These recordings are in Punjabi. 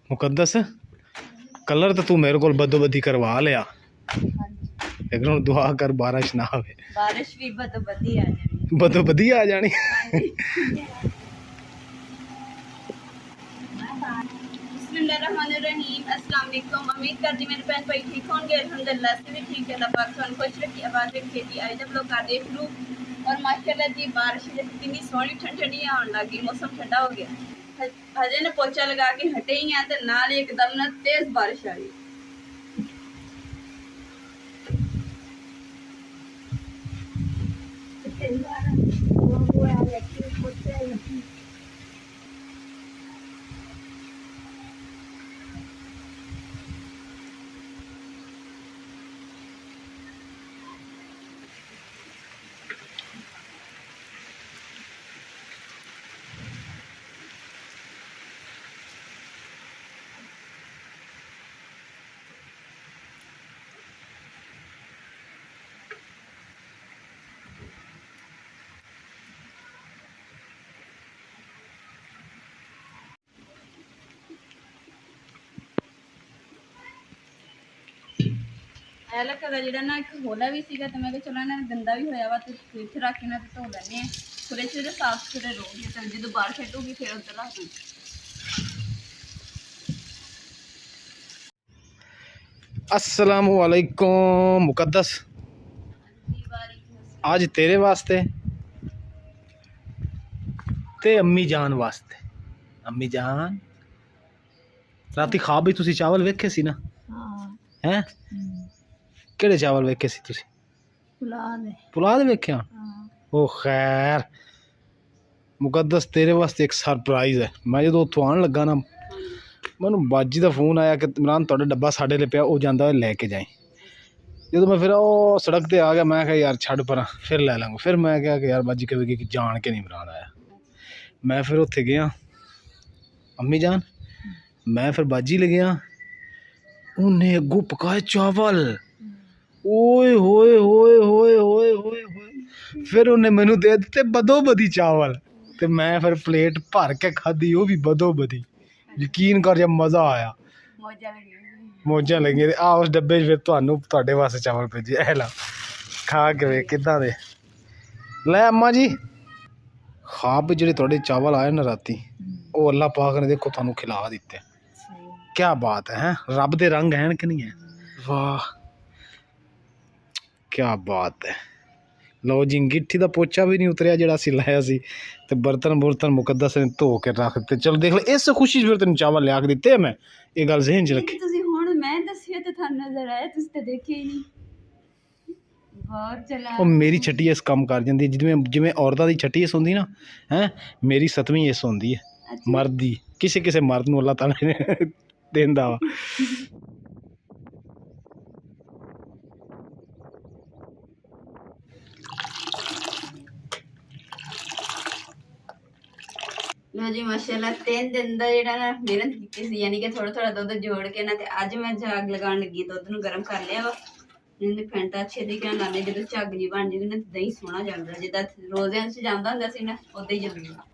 मुकद्दस कलर तो तू मेरे को बदो बदी करवा लिया, लेकिन हुण दुआ कर बारिश ना आवे। बारिश भी बदो बदी आ जानी, बदो बदी आ जानी। बिस्मिल्लाहिर्रहमानिर्रहीम। अस्सलाम वालेकुम। उम्मीद करती मेरे बहन भाई ठीक होंगे। अल्हम्दुलिल्लाह से भी ठीक है। अल्लाह पाक तुहानू खुश रखी। आवाज़ खेती आई जब लोग कर देख लूँ और माशाल्लाह जी बारिश कितनी सोहनी ठंडी आने लगी, मौसम ठंडा हो गया। हजे ने पोचा लगा के हटे ही हैं तो नाल ही एकदम ना तेज बारिश आई। ਐਲਕ ਦਾ ਜਿਹੜਾ ਨਾ ਇੱਕ ਹੋਲਾ ਵੀ ਸੀਗਾ ਤੇ ਮੈਂ ਕਿਹਾ ਚਲੋ ਇਹਨਾਂ ਨੇ ਗੰਦਾ ਵੀ ਹੋਇਆ ਵਾ ਤੇ ਇੱਥੇ ਰੱਖ ਕੇ ਨਾ ਧੋ ਲੈਣੇ ਆ ਥੋੜੇ ਜਿਹੇ ਸਾਫ ਸੁਥਰੇ ਰਹੋਗੇ ਤਾਂ ਜਦੋਂ ਬਾਹਰ ਛੱਡੂਗੀ ਫਿਰ ਉੱਧਰ ਰੱਖ ਦੂੰ। अस्सलामु अलैकुम मुकद्दस, आज तेरे वास्ते ते अम्मी जान वास्ते। अम्मी जान राती ख्वाब भी तुसी चावल वेखे सी ना? हैं केड़े चावल वेखे सी तुसी? पुलाव दे वेखे? ओ खैर मुकद्दस तेरे वास्ते एक सरप्राइज है। मैं जो उत्थों आन लगा ना मैनू बाजी का फोन आया कि इमरान तुहाडा डब्बा साडे ले पिया, वो जांदा होया लैके जाई। जो मैं फिर वो सड़क ते आ गया, मैं कहा यार छड़ परा फिर लै लांगा। फिर मैं कहा कि यार बाजी कहेगी कि जान के नहीं इमरान आया। मैं फिर उत्थे गया अम्मी जान, मैं फिर बाजी ले गया, उन्हें अगू पकाए चावल। ओए होए होए होए होए होए होए, फिर उन्हें मैनू दे दिते बदो बदी चावल ते मैं फिर प्लेट भर के खाधी, वो भी बदो बदी। यकीन कर जब मज़ा आया, मौजा लगी। आ उस डब्बे फिर तुहानू तुहाडे वास्ते चावल भेजे, ए ला खा के वे किदां दे। लै अम्मा जी ख्वाब जिहड़े तुहाडे चावल आए ना राती, वो अल्लाह पाक ने देखो तुहानू खिला दिते। क्या बात है, रब दे रंग हैं कि नहीं है? वाह क्या बात है। लो जी अंगीठी का पोचा भी नहीं उतरिया जिहड़ा असीं लाया सी, ते बर्तन बुर्तन मुकद्दस ने धो के रख दिते। चल देख ले, इस खुशी फिर तेन चावल लिया के दिते। मैं ये गल ज़हन च रखी। ਤੁਸੀਂ ਹੁਣ ਮੈਂ ਦੱਸਿਆ ਤੇ ਤੁਹਾਨੂੰ ਨਜ਼ਰ ਆਇਆ, ਤੁਸੀਂ ਤਾਂ ਦੇਖਿਆ ਹੀ ਨਹੀਂ। ਬਹੁਤ ਚਲਾ ਉਹ ਮੇਰੀ ਛੱਟੀ ਇਸ ਕੰਮ ਕਰ ਜਾਂਦੀ, ਜਿਵੇਂ ਜਿਵੇਂ ਔਰਤਾਂ ਦੀ ਛੱਟੀ ਇਸ ਹੁੰਦੀ ਨਾ ਹੈ, ਮੇਰੀ 7ਵੀਂ ਇਸ ਹੁੰਦੀ ਹੈ ਮਰਦ ਦੀ। ਕਿਸੇ ਕਿਸੇ ਮਰਦ ਨੂੰ ਅੱਲਾਹ ਤਾਲਾ ਨੇ ਦਿੰਦਾ ਵਾ। लो जी माशाल्लाह 3 दिन ਦਾ ਜਿਹੜਾ ਨਾ ਮਿਹਨਤ ਕੀਤੀ ਸੀ, ਯਾਨੀ ਕਿ ਥੋੜਾ ਥੋੜਾ ਦੁੱਧ ਜੋੜ ਕੇ ਨਾ, ਤੇ ਅੱਜ ਮੈਂ ਝੱਗ ਲਗਾਉਣ ਲੱਗੀ। ਦੁੱਧ ਨੂੰ ਗਰਮ ਕਰ ਲਿਆ ਵਾ, ਇਹਨੇ ਫੈਂਟਾ ਅੱਛੇ ਤਰੀਕੇ ਨਾਲ ਲਾਣੇ। ਜਦੋਂ ਝੱਗ ਜੀ ਬਣ ਜੂਗੀ ਨਾ ਦਹੀਂ ਸੋਹਣਾ ਜਾਂਦਾ, ਜਿੱਦਾਂ ਰੋਜ਼ਿਆਂ 'ਚ ਜਾਂਦਾ ਹੁੰਦਾ ਸੀ ਨਾ ਉਦਾਂ ਹੀ ਜੰਮੇਗਾ।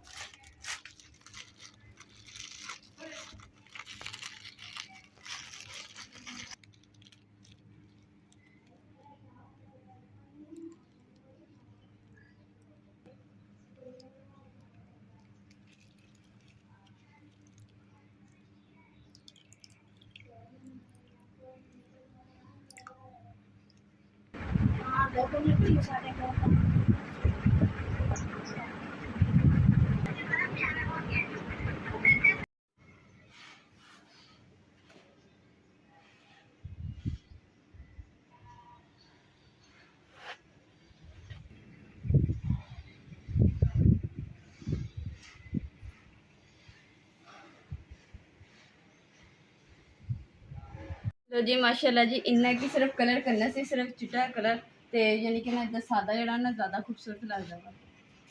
तो जी माशाल्लाह जी इन्ना की सिर्फ कलर करना सी, सिर्फ चिट्टा कलर, तो यानी कि ना इदा सादा जड़ा ना ज़्यादा खूबसूरत लगता वा।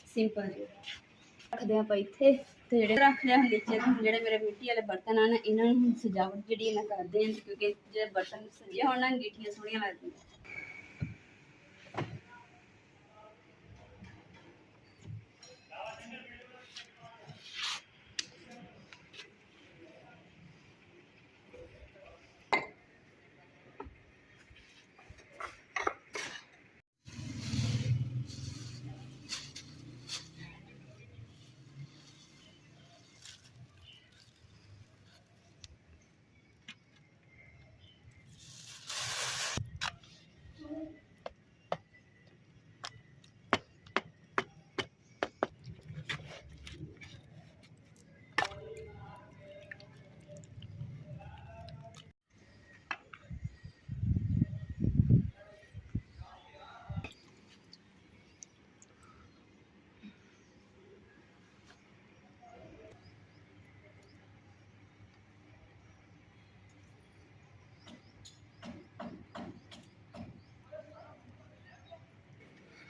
सिंपल जी रखते आप इत्थे, तो जेह्ड़े रख लिया हम नीचे। जेह्ड़े मेरे मिट्टी वाले बर्तन आ ना, इन्हां नूं सजावट जिहड़ी इन्हां करदे हैं, क्योंकि जे बर्तन सजे होण ना अंगीठियां सोहणियां लगदियां।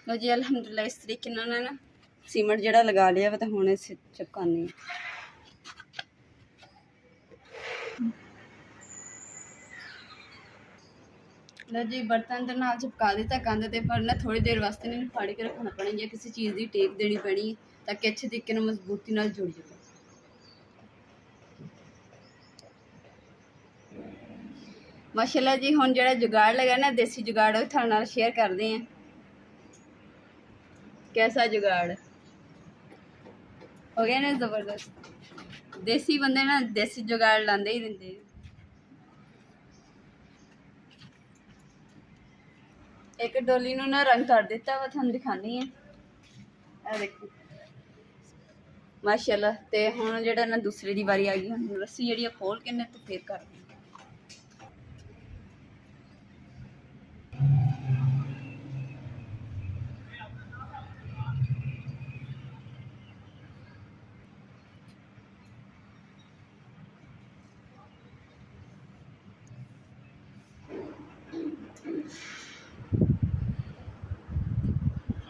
ਲੋ ਜੀ ਅਲਹਮਦੁਲਿਲਾ ਇਸ ਤਰੀਕੇ ਨਾਲ ਨਾ ਸੀਮੈਂਟ ਜਿਹੜਾ ਲਗਾ ਲਿਆ ਵਾ ਤਾਂ ਹੁਣ ਇਸ ਚਪਕਾਉਂਦੇ ਹਾਂ। ਲੋ ਜੀ ਬਰਤਨ ਦੇ ਨਾਲ ਚਪਕਾ ਦਿੱਤਾ ਕੰਧ ਤੇ, ਪਰ ਨਾ ਥੋੜੀ ਦੇਰ ਵਾਸਤੇ ਇਹਨੂੰ ਫਾੜ ਕੇ ਰੱਖਣਾ ਪੈਣਾ ਜਾਂ ਕਿਸੇ ਚੀਜ਼ ਦੀ ਟੇਪ ਦੇਣੀ ਪੈਣੀ ਹੈ ਤਾਂ ਕਿ ਅੱਛੇ ਤਰੀਕੇ ਨਾਲ ਮਜ਼ਬੂਤੀ ਨਾਲ ਜੁੜ ਜਾਵੇ। ਮਾਸ਼ਾਅੱਲਾ ਜੀ ਹੁਣ ਜਿਹੜਾ ਜੁਗਾੜ ਲਗਾ ਨਾ ਦੇਸੀ ਜੁਗਾੜ ਉਹ ਤੁਹਾਡੇ ਨਾਲ ਸ਼ੇਅਰ ਕਰਦੇ हैं। कैसा जुगाड़ हो गया ना जबरदस्त। देसी बंदे ना देसी जुगाड़ लाते ही रहते। एक डोली नूं ना रंग कर दिता वा तुहानूं दिखानी है। आ देखो माशाअल्लाह। ते हुण जिहड़ा ना दूसरे दी वारी आ गई, हुण रस्सी जिहड़ी खोल के ने तो फिर कर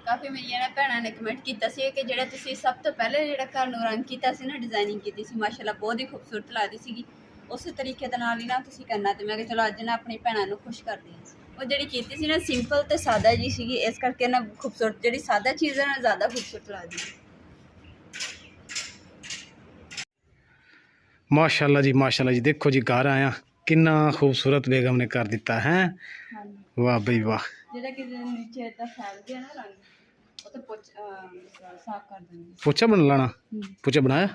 काफ़ी मेरिया ना भैनों ने कमेंट किया कि जो तुम सब तो पहले जो घर में रंग किया ना डिजाइनिंग की माशाअल्लाह बहुत ही खूबसूरत लगती सी। उस तरीके के नाल ही ना तुसीं करना। तो मैं चलो अज ना अपनी भैनों को खुश करती हैं। वो जी की ना सिंपल तो सादा जी सी, इस करके ना खूबसूरत जी सादा चीज़ है ना ज़्यादा खूबसूरत लगती है। माशाअल्लाह जी देखो जी घर आया कितना खूबसूरत बेगम ने कर दिता है। वाह भाई वाह। जेड़ा कि नीचे इतना फैल गया ना रंग तो साफ कर देंगे। पोचा बन लाना, पोचा बनाया।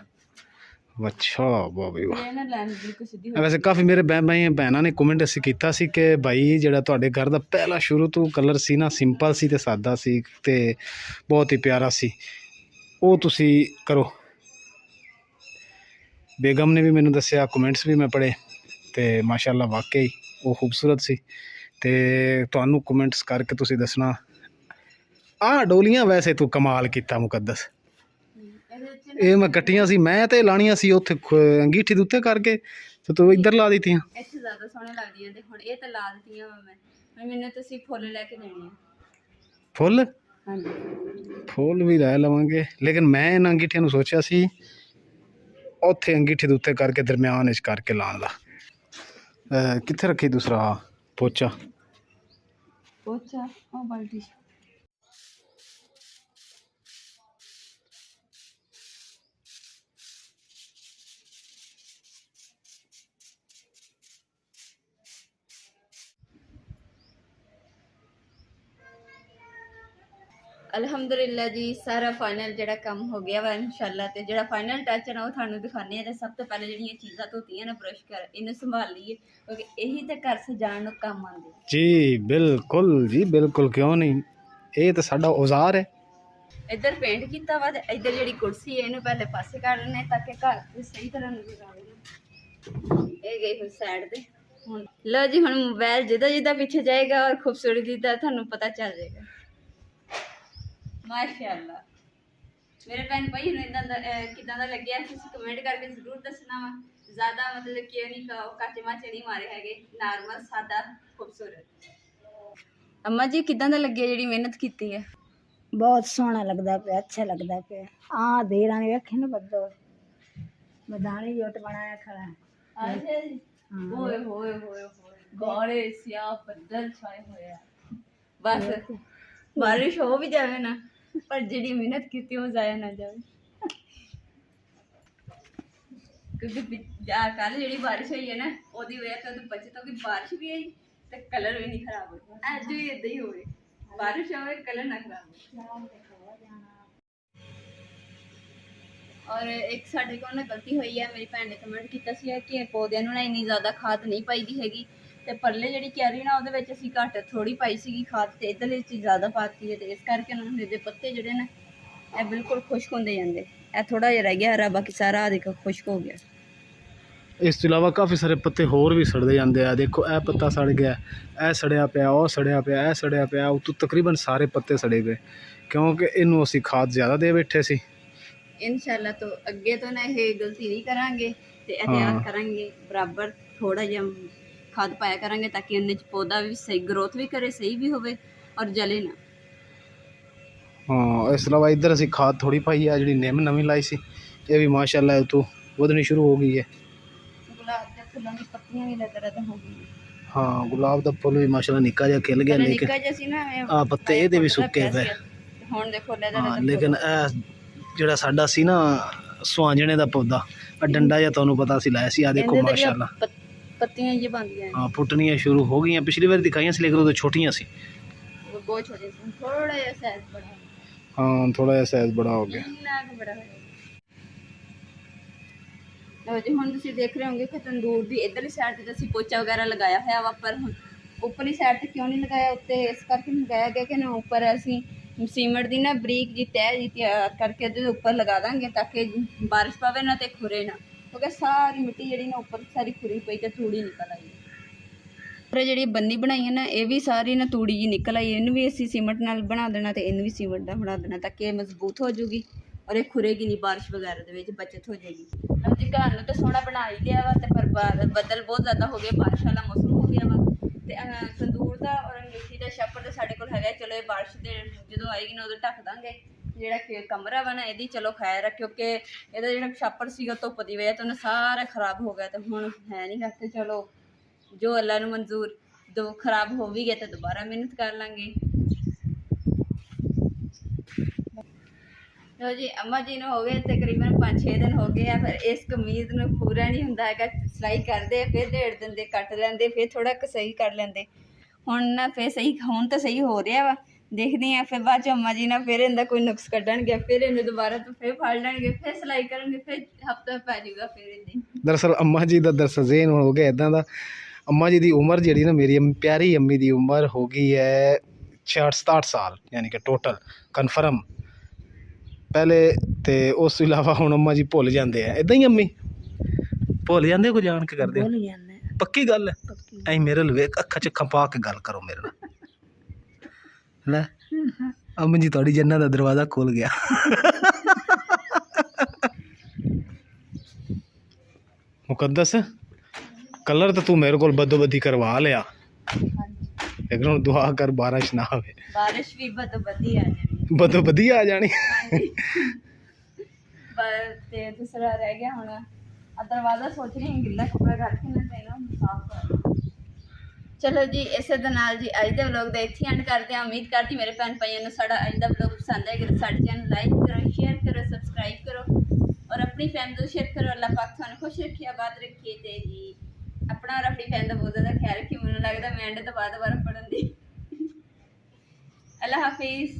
अच्छा वाह भाई वाह। ये ना लाइन बिल्कुल सीधी हो। वैसे काफ़ी मेरे भैनों ने कमेंट असी किया सी कि भाई जिहड़ा तुहाडे घर दा पहला शुरू तो कलर सी ना सिंपल सी ते सादा सी ते बहुत ही प्यारा सी, वो तुसी करो। बेगम ने भी मैनू दस्सिया, कमेंट्स भी मैं पढ़े ते माशाअल्लाह वाकई वो खूबसूरत सी। ते तुहानू कमेंट्स करके तुसी दसना आ डोलियां वैसे तू कमाल किया मुकद्दस। ये मैं कट्टियां सी, मैं ते लाणियां सी उत्थे अंगीठी दे उत्ते करके ते तू इधर ला दित्तियां। ਇੱਥੇ ਜ਼ਿਆਦਾ ਸੋਹਣੇ ਲੱਗਦੀਆਂ ਤੇ ਹੁਣ ਇਹ ਤਾਂ ਲਾ ਦਿੱਤੀਆਂ ਵਾ ਮੈਂ। ਹੁਣ ਮੈਨੂੰ ਤੁਸੀਂ ਫੁੱਲ ਲੈ ਕੇ ਦੇਣੇ ਆ। फुल ਹਾਂਜੀ फुल भी लै लवांगे, लेकिन मैं इन अंगीठियां नू सोचिया सी उत्थे अंगीठी दे उत्ते करके दरम्यान इच करके लाण दा। कित्थे रखी दूसरा पोचा? ਪੋਚਾ ਉਹ ਬਾਲਟੀ ਅਲਹਮਦੁਲਿਲਾ ਜੀ ਸਾਰਾ ਫਾਈਨਲ ਜਿਹੜਾ ਕੰਮ ਹੋ ਗਿਆ ਵਾ ਇਨਸ਼ਾਅੱਲਾ। ਤੇ ਜਿਹੜਾ ਫਾਈਨਲ ਟੱਚ ਹੈ ਨਾ ਉਹ ਤੁਹਾਨੂੰ ਦਿਖਾਉਂਦੇ ਆ। ਤੇ ਸਭ ਤੋਂ ਪਹਿਲੇ ਜਿਹੜੀਆਂ ਚੀਜ਼ਾਂ ਧੋਤੀਆਂ ਨਾ ਬਰਸ਼ ਕਰ ਇਹਨੂੰ ਸੰਭਾਲ ਲਈਏ ਕਿਉਂਕਿ ਇਹੀ ਤਾਂ ਘਰ ਸਜਾਉਣ ਨੂੰ ਕੰਮ ਆਉਂਦੇ। जी बिल्कुल क्यों नहीं, ये तो साडा औजार है। ਇੱਧਰ ਪੇਂਟ ਕੀਤਾ ਵਾ ਤੇ ਇੱਧਰ ਜਿਹੜੀ ਕੁਰਸੀ ਹੈ ਇਹਨੂੰ ਪਹਿਲੇ ਪਾਸੇ ਕਰ ਲੈਣੇ ਤਾਂ ਕਿ ਘਰ ਦੀ ਸਹੀ ਤਰ੍ਹਾਂ ਨਜ਼ਰ ਆਵੇ। ਇਹ ਗਈ ਹੁਣ ਸਾਈਡ ਤੇ। ਹੁਣ ਲਓ ਜੀ ਹੁਣ ਮੋਬਾਈਲ ਜਿੱਦਾਂ ਪਿੱਛੇ ਜਾਏਗਾ ਔਰ ਖੂਬਸੂਰਤੀ ਦਾ ਤੁਹਾਨੂੰ ਪਤਾ ਚੱਲ ਜਾਏਗਾ। माशाअल्लाह मेरे भैन भाई किदा दा लग्या तुसीं कमेंट करके जरूर दसना वा। ज़्यादा मतलब कि नहीं काचे माचे नहीं मारे हैगे, नॉर्मल सादा खूबसूरत। अम्मा जी किदा दा लग्या जिहड़ी मेहनत कीती है? बहुत सोहना लगता पे, अच्छा लगता पे। हाँ देर आने रखे ना बदो बदाने जोट बनाया खड़ा है। अच्छा जी होए होए होए होए घोड़े स्याह बदल छाए होए बस बारिश हो भी जाए ना पर जिहड़ी मेहनत की वो जाया ना जाए। क्योंकि कल जी बारिश हुई है ना वो वजह से बचे तो बारिश भी आई तो कलर भी नहीं खराब हो। अज भी इदा ही हो बारिश हो कलर ना खराब हो। और एक साढ़े को ना गलती हुई है, मेरी भैन ने कमेंट किया कि पौधों में ना इन्नी ज़्यादा खाद नहीं पाई दी हैगी ਤੇ ਪਰਲੇ ਜਿਹੜੀ ਕਿਆਰੀ ਨਾ ਉਹਦੇ ਵਿੱਚ ਅਸੀਂ ਘੱਟ ਥੋੜੀ ਪਾਈ ਸੀਗੀ ਖਾਦ ਤੇ ਇਧਰਲੇ ਵਿੱਚ ਜ਼ਿਆਦਾ ਪਾਤੀ ਹੈ ਤੇ ਇਸ ਕਰਕੇ ਨਾ ਇਹਦੇ ਪੱਤੇ ਜਿਹੜੇ ਨੇ ਇਹ ਬਿਲਕੁਲ ਖੁਸ਼ਕ ਹੁੰਦੇ ਜਾਂਦੇ। ਇਹ ਥੋੜਾ ਜਿਹਾ ਰਹਿ ਗਿਆ ਹਰਾ, ਬਾਕੀ ਸਾਰਾ ਦੇਖੋ ਖੁਸ਼ਕ ਹੋ ਗਿਆ। ਇਸ ਤੋਂ ਇਲਾਵਾ ਕਾਫੀ ਸਾਰੇ ਪੱਤੇ ਹੋਰ ਵੀ ਸੜਦੇ ਜਾਂਦੇ ਆ। ਦੇਖੋ ਇਹ ਪੱਤਾ ਸੜ ਗਿਆ, ਇਹ ਸੜਿਆ ਪਿਆ, ਉਹ ਸੜਿਆ ਪਿਆ, ਇਹ ਸੜਿਆ ਪਿਆ, ਉਤੋਂ ਤਕਰੀਬਨ ਸਾਰੇ ਪੱਤੇ ਸੜੇ ਗਏ ਕਿਉਂਕਿ ਇਹਨੂੰ ਅਸੀਂ ਖਾਦ ਜ਼ਿਆਦਾ ਦੇ ਬੈਠੇ ਸੀ। ਇਨਸ਼ਾਅੱਲਾ ਤੋਂ ਅੱਗੇ ਤੋਂ ਨਾ ਇਹ ਗਲਤੀ ਨਹੀਂ ਕਰਾਂਗੇ ਤੇ ਇਹਤਿਆਤ ਕਰਾਂਗੇ ਬਰਾਬਰ ਥੋੜਾ ਜਿਹਾ खाद पाया करेंगे ताकि उन्हें पौधा भी सही ग्रोथ भी करे, सही भी होवे और जले ना। ਹਾਂ ਇਸ ਇਲਾਵਾ ਇੱਧਰ ਅਸੀਂ ਖਾਦ ਥੋੜੀ ਪਾਈ ਆ, ਜਿਹੜੀ ਨਿੰਮ ਨਵੀਂ ਲਾਈ ਸੀ ਇਹ ਵੀ ਮਾਸ਼ਾਅੱਲਾ ਇਹ ਤੋਂ ਵਧਣੀ ਸ਼ੁਰੂ ਹੋ ਗਈ ਹੈ। ਗੁਲਾਬ ਦੇ ਫੁੱਲਾਂ ਦੀ ਪੱਤੀਆਂ ਵੀ ਲੱਗ ਹੋ ਗਈਆਂ। ਹਾਂ ਗੁਲਾਬ ਦਾ ਫੁੱਲ ਵੀ ਮਾਸ਼ਾਅੱਲਾ ਨਿੱਕਾ ਜਿਹਾ ਖਿਲ ਗਿਆ, ਲੇਕਿਨ ਨਿੱਕਾ ਜਿਹਾ ਸੀ ਨਾ ਆ ਪੱਤੇ ਇਹਦੇ ਵੀ ਸੁੱਕੇ ਪਏ। ਹੁਣ ਦੇਖੋ ਲੈ ਹਾਂ ਲੇਕਿਨ ਇਹ ਜਿਹੜਾ ਸਾਡਾ ਸੀ ਨਾ ਸੁਹਾਂਜਣੇ ਦਾ ਪੌਦਾ, ਆ ਡੰਡਾ ਜਿਹਾ ਤੁਹਾਨੂੰ ਪਤਾ ਸੀ ਲਾਇਆ ਸੀ, ਆ ਦੇਖੋ ਮਾਸ਼ਾਅੱਲਾ ਪੱਤੀਆਂ ਇਹ ਬਣਦੀਆਂ ਹਾਂ ਪੁੱਟਣੀਆਂ ਸ਼ੁਰੂ ਹੋ ਗਈਆਂ। ਪਿਛਲੀ ਵਾਰ ਦਿਖਾਈਆਂ ਸੀ ਲੇਕਿਨ ਉਦੋਂ ਛੋਟੀਆਂ ਸੀ। ਬਹੁਤ ਛੋਟੇ ਸੀ, ਥੋੜਾ ਜਿਹਾ ਸਾਈਜ਼ ਬੜਾ ਹਾਂ ਥੋੜਾ ਜਿਹਾ ਸਾਈਜ਼ ਬੜਾ ਹੋ ਗਿਆ। ਇੰਨਾ ਕੁ ਬੜਾ ਹੋਇਆ। ਲਓ ਜੀ ਹੁਣ ਤੁਸੀਂ ਦੇਖ ਰਹੇ ਹੋਗੇ ਕਿ ਤੰਦੂਰ ਦੀ ਇੱਧਰਲੀ ਸਾਈਡ ਤੇ ਅਸੀਂ ਪੋਚਾ ਵਗੈਰਾ ਲਗਾਇਆ ਹੋਇਆ ਵਾ, ਪਰ ਹੁਣ ਉੱਪਰਲੀ ਸਾਈਡ ਤੇ ਕਿਉਂ ਨਹੀਂ ਲਗਾਇਆ? ਉੱਤੇ ਇਸ ਕਰਕੇ ਨਹੀਂ ਲਗਾਇਆ ਗਿਆ ਕਿ ਨਾ ਉੱਪਰ ਅਸੀਂ ਸੀਮੈਂਟ ਦੀ ਨਾ ਬਰੀਕ ਜੀ ਤਹਿ ਜੀ ਤਿਆਰ ਕਰਕੇ ਉਹਦੇ ਉੱਪਰ ਲਗਾ ਦਾਂਗੇ ਤਾਂ ਕਿ ਬਾਰਿਸ਼ ਪਵੇ ਨਾ ਤੇ ਖੁਰੇ ਨਾ, ਕਿਉਂਕਿ ਸਾਰੀ ਮਿੱਟੀ ਜਿਹੜੀ ਨਾ ਉੱਪਰ ਸਾਰੀ ਖੁਰੀ ਪਈ ਤੇ ਤੂੜੀ ਨਿਕਲ ਆਈ। ਪਰ ਜਿਹੜੀ ਬੰਨੀ ਬਣਾਈ ਹੈ ਨਾ ਇਹ ਵੀ ਸਾਰੀ ਨਾ ਤੂੜੀ ਜੀ ਨਿਕਲ ਆਈ, ਇਹਨੂੰ ਵੀ ਅਸੀਂ ਸੀਮੈਂਟ ਨਾਲ ਬਣਾ ਦੇਣਾ ਤੇ ਇਹਨੂੰ ਵੀ ਸੀਮੈਂਟ ਨਾਲ ਬਣਾ ਦੇਣਾ ਤਾਂ ਕਿ ਇਹ ਮਜ਼ਬੂਤ ਹੋ ਜੂਗੀ ਔਰ ਇਹ ਖੁਰੇਗੀ ਨਹੀਂ, ਬਾਰਿਸ਼ ਵਗੈਰਾ ਦੇ ਵਿੱਚ ਬਚਤ ਹੋ ਜਾਏਗੀ। ਲਓ ਜੀ ਘਰ ਨੂੰ ਤਾਂ ਸੋਹਣਾ ਬਣਾ ਹੀ ਲਿਆ ਵਾ, ਤੇ ਪਰ ਬੱਦਲ ਬਹੁਤ ਜ਼ਿਆਦਾ ਹੋ ਗਏ, ਬਾਰਿਸ਼ ਵਾਲਾ ਮੌਸਮ ਹੋ ਗਿਆ ਵਾ। ਤੇ ਤੰਦੂਰ ਦਾ ਔਰ ਮਿੱਟੀ ਦਾ ਛੱਪੜ ਤਾਂ ਸਾਡੇ ਕੋਲ ਹੈਗਾ, ਚਲੋ ਇਹ ਬਾਰਿਸ਼ ਦੇ ਜਦੋਂ ਆਏਗੀ ਨਾ ਉਦੋਂ ਢੱਕ ਦਾਂਗੇ। ਜਿਹੜਾ ਕਿ ਕਮਰਾ ਵਾ ਨਾ ਇਹਦੀ ਚਲੋ ਖੈਰ ਹੈ, ਕਿਉਂਕਿ ਇਹਦਾ ਜਿਹੜਾ ਛੱਪੜ ਸੀਗਾ ਧੁੱਪ ਦੀ ਵਜ੍ਹਾ ਤੋਂ ਉਹਨੇ ਸਾਰਾ ਖਰਾਬ ਹੋ ਗਿਆ, ਤੇ ਹੁਣ ਹੈ ਨਹੀਂ ਕਰਦੇ। ਚਲੋ ਜੋ ਅੱਲਾ ਨੂੰ ਮਨਜ਼ੂਰ, ਜੋ ਖਰਾਬ ਹੋ ਵੀ ਗਿਆ ਤਾਂ ਦੁਬਾਰਾ ਮਿਹਨਤ ਕਰ ਲਾਂਗੇ। ਲੋ ਜੀ ਅੰਮਾ ਜੀ ਨੂੰ ਹੋ ਗਏ ਤਕਰੀਬਨ 5-6 ਦਿਨ ਹੋ ਗਏ ਆ, ਫਿਰ ਇਸ ਕਮੀਜ਼ ਨੂੰ ਪੂਰਾ ਨਹੀਂ ਹੁੰਦਾ ਹੈਗਾ, ਸਿਲਾਈ ਕਰਦੇ ਫਿਰ ਢੇੜ ਦਿੰਦੇ, ਕੱਟ ਲੈਂਦੇ, ਫਿਰ ਥੋੜਾ ਕੁ ਸਹੀ ਕਰ ਲੈਂਦੇ। ਹੁਣ ਨਾ ਫਿਰ ਸਹੀ, ਹੁਣ ਤਾਂ ਸਹੀ ਹੋ ਰਿਹਾ ਵਾ, ਦੇਖਦੇ ਆ ਫਿਰ ਬਾਅਦ ਚ ਅੰਮਾ ਜੀ ਨਾਲ ਫਿਰ ਇਹਦਾ ਕੋਈ ਨੁਕਸ ਕੱਢਣਗੇ, ਫਿਰ ਇਹਨੂੰ ਦੁਬਾਰਾ ਤੋਂ ਫਿਰ ਫੜ ਲੈਣਗੇ, ਫਿਰ ਸਿਲਾਈ ਕਰਨਗੇ, ਫਿਰ ਹਫਤਾ ਪੈ ਜਾਊਗਾ ਫਿਰ ਇਹਦੀ। ਦਰਅਸਲ ਅੰਮਾ ਜੀ ਦਾ ਦਰਸਜ਼ੇਨ ਹੋ ਗਿਆ ਇੱਦਾਂ ਦਾ, ਅੰਮਾ ਜੀ ਦੀ ਉਮਰ ਜਿਹੜੀ ਨਾ ਮੇਰੀ ਪਿਆਰੀ ਅੰਮੀ ਦੀ ਉਮਰ ਹੋ ਗਈ ਹੈ 66-67 ਸਾਲ, ਯਾਨੀ ਕਿ ਟੋਟਲ ਕਨਫਰਮ ਪਹਿਲੇ। ਤੇ ਉਸ ਤੋਂ ਇਲਾਵਾ ਹੁਣ ਅੰਮਾ ਜੀ ਭੁੱਲ ਜਾਂਦੇ ਆ, ਇਦਾਂ ਹੀ ਅੰਮੀ ਭੁੱਲ ਜਾਂਦੇ, ਕੋਈ ਜਾਣ ਕੇ ਕਰਦੇ ਭੁੱਲ ਜਾਂਦੇ ਪੱਕੀ ਗੱਲ ਹੈ। ਐ ਮੇਰੇ ਲਵੇ ਅੱਖਾਂ 'ਚ ਅੱਖਾਂ ਪਾ ਕੇ ਗੱਲ ਕਰੋ ਮੇਰੇ ਨਾਲ। ਲੈ ਅੰਮੀ ਜੀ ਤੁਹਾਡੀ ਜੰਨਤ ਦਾ ਦਰਵਾਜ਼ਾ ਖੁੱਲ ਗਿਆ। ਮੁਕੱਦਸ ਕਲਰ ਤਾਂ ਤੂੰ ਮੇਰੇ ਕੋਲ ਬਦੋ ਬਦੀ ਕਰਵਾ ਲਿਆ, ਲੇਕਿਨ ਹੁਣ ਦੁਆ ਕਰ ਬਾਰਿਸ਼ ਨਾ ਆਵੇ। ਬਾਰਿਸ਼ ਵੀ ਬਦੋ ਬਦੀ ਆ ਜਾਣੀ, ਬਦੋ ਬਦੀ ਆ ਜਾਣੀ। ਪਰ ਤੇ ਦੂਸਰਾ ਰਹਿ ਗਿਆ ਹੁਣ ਆ ਦਰਵਾਜ਼ਾ, ਸੋਚ ਰਹੀ ਹਾਂ ਗਿੱਲਾ ਕੱਪੜਾ ਰੱਖ ਕੇ ਨਾ ਤੇ ਇਹਨੂੰ ਸਾਫ਼ ਕਰ। ਚਲੋ ਜੀ ਇਸੇ ਦੇ ਨਾਲ ਜੀ ਅੱਜ ਦੇ ਵਲੋਗ ਦਾ ਇੱਥੇ ਐਂਡ ਕਰਦੇ ਹਾਂ। ਉਮੀਦ ਕਰਦੀ ਮੇਰੇ ਭੈਣ ਭਾਈਆਂ ਨੂੰ ਸਾਡਾ ਅੱਜ ਦਾ ਵਲੋਗ ਪਸੰਦ ਆਏਗਾ। ਸਾਡੇ ਚੈਨਲ ਲਾਈਕ ਕਰੋ, ਸ਼ੇਅਰ ਕਰੋ, ਸਬਸਕ੍ਰਾਈਬ ਕਰੋ ਔਰ ਆਪਣੀ ਫੈਮਿਲੀ ਨੂੰ ਸ਼ੇਅਰ ਕਰੋ। ਅੱਲਾਹ ਪਾਕ ਤੁਹਾਨੂੰ ਖੁਸ਼ ਰੱਖੇ, ਆਬਾਦ ਰੱਖੇ ਤੇ ਜੀ ਆਪਣਾ ਔਰ ਆਪਣੀ ਫੈਮਿਲੀ ਦਾ ਬਹੁਤ ਜ਼ਿਆਦਾ ਖਿਆਲ ਰੱਖੇ। ਮੈਨੂੰ ਲੱਗਦਾ ਮੈਂ ਐਂਡ ਤੋਂ ਬਾਅਦ ਦੁਬਾਰਾ ਪੜ੍ਹਨ ਦੀ। ਅੱਲਾਹ ਹਾਫਿਜ਼।